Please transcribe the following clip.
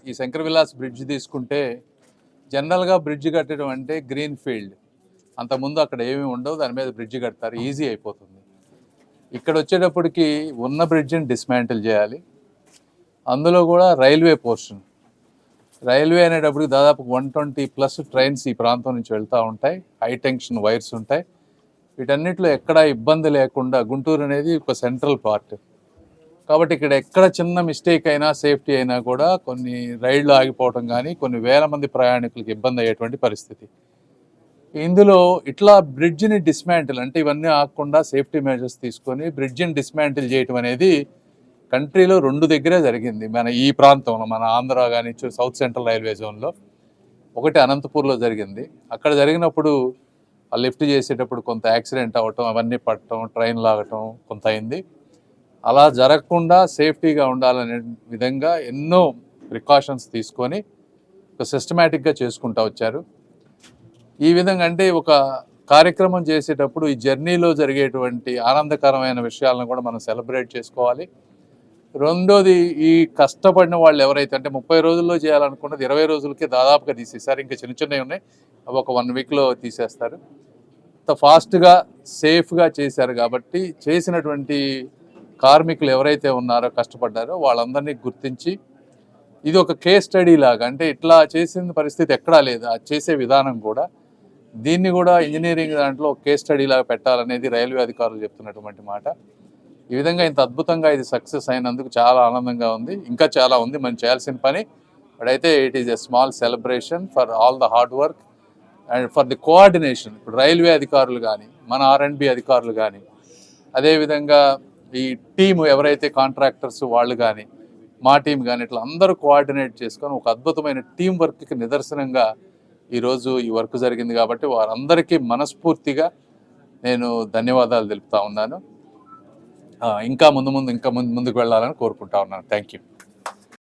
ఈ శంకర్ విలాస్ బ్రిడ్జ్ తీసుకుంటే జనరల్గా బ్రిడ్జ్ కట్టడం అంటే గ్రీన్ ఫీల్డ్, అంతకుముందు అక్కడ ఏమీ ఉండవు, దాని మీద బ్రిడ్జ్ కడతారు, ఈజీ అయిపోతుంది. ఇక్కడ వచ్చేటప్పటికి ఉన్న బ్రిడ్జిని డిస్మాంటిల్ చేయాలి. అందులో కూడా రైల్వే పోర్షన్, రైల్వే అనేటప్పటికి దాదాపు 120+ ట్రైన్స్ ఈ ప్రాంతం నుంచి వెళ్తూ ఉంటాయి, హై టెన్షన్ వైర్స్ ఉంటాయి. వీటన్నిటిలో ఎక్కడా ఇబ్బంది లేకుండా, గుంటూరు అనేది ఒక సెంట్రల్ పార్ట్ కాబట్టి ఇక్కడ ఎక్కడ చిన్న మిస్టేక్ అయినా, సేఫ్టీ అయినా కూడా కొన్ని రైళ్లు ఆగిపోవడం కానీ, కొన్ని వేల మంది ప్రయాణికులకు ఇబ్బంది అయ్యేటువంటి పరిస్థితి. ఇందులో ఇట్లా బ్రిడ్జిని డిస్మాంటిల్ అంటే ఇవన్నీ ఆగకుండా సేఫ్టీ మెజర్స్ తీసుకొని బ్రిడ్జిని డిస్మాంటిల్ చేయటం అనేది కంట్రీలో 2 దగ్గరే జరిగింది. మన ఈ ప్రాంతంలో, మన ఆంధ్ర కానీ సౌత్ సెంట్రల్ రైల్వే జోన్లో, ఒకటి అనంతపూర్లో జరిగింది. అక్కడ జరిగినప్పుడు ఆ లిఫ్ట్ చేసేటప్పుడు కొంత యాక్సిడెంట్ అవ్వటం, అవన్నీ పట్టడం, ట్రైన్ లాగటం కొంత అయింది. అలా జరగకుండా సేఫ్టీగా ఉండాలనే విధంగా ఎన్నో ప్రికాషన్స్ తీసుకొని ఒక సిస్టమేటిక్గా చేసుకుంటూ వచ్చారు. ఈ విధంగా అంటే ఒక కార్యక్రమం చేసేటప్పుడు ఈ జర్నీలో జరిగేటువంటి ఆనందకరమైన విషయాలను కూడా మనం సెలబ్రేట్ చేసుకోవాలి. రెండోది, ఈ కష్టపడిన వాళ్ళు ఎవరైతే అంటే 30 రోజుల్లో చేయాలనుకున్నది 20 రోజులకే దాదాపుగా తీసేశారు. ఇంకా చిన్న చిన్నవి ఉన్నాయి, అవి ఒక 1 వీక్లో తీసేస్తారు. అంత ఫాస్ట్గా సేఫ్గా చేశారు కాబట్టి చేసినటువంటి కార్మికులు ఎవరైతే ఉన్నారో, కష్టపడ్డారో వాళ్ళందరినీ గుర్తించి ఇది ఒక కేస్ స్టడీ లాగా, అంటే ఇట్లా చేసిన పరిస్థితి ఎక్కడా లేదు, అది చేసే విధానం కూడా, దీన్ని కూడా ఇంజనీరింగ్ దాంట్లో కేస్ స్టడీ లాగా పెట్టాలనేది రైల్వే అధికారులు చెప్తున్నటువంటి మాట. ఈ విధంగా ఇంత అద్భుతంగా ఇది సక్సెస్ అయినందుకు చాలా ఆనందంగా ఉంది. ఇంకా చాలా ఉంది మనం చేయాల్సిన పని, బట్ అయితే it is a small celebration for all the hard work and for the coordination. ఇప్పుడు రైల్వే అధికారులు కానీ, మన R&B అధికారులు కానీ, అదేవిధంగా ఈ టీము ఎవరైతే కాంట్రాక్టర్స్ వాళ్ళు కానీ, మా టీం కానీ, ఇట్లా అందరూ కోఆర్డినేట్ చేసుకొని ఒక అద్భుతమైన టీం వర్క్కి నిదర్శనంగా ఈరోజు ఈ వర్క్ జరిగింది. కాబట్టి వారందరికీ మనస్ఫూర్తిగా నేను ధన్యవాదాలు తెలుపుతా ఉన్నాను. ఇంకా ముందుకు వెళ్ళాలని కోరుకుంటా ఉన్నాను. Thank you.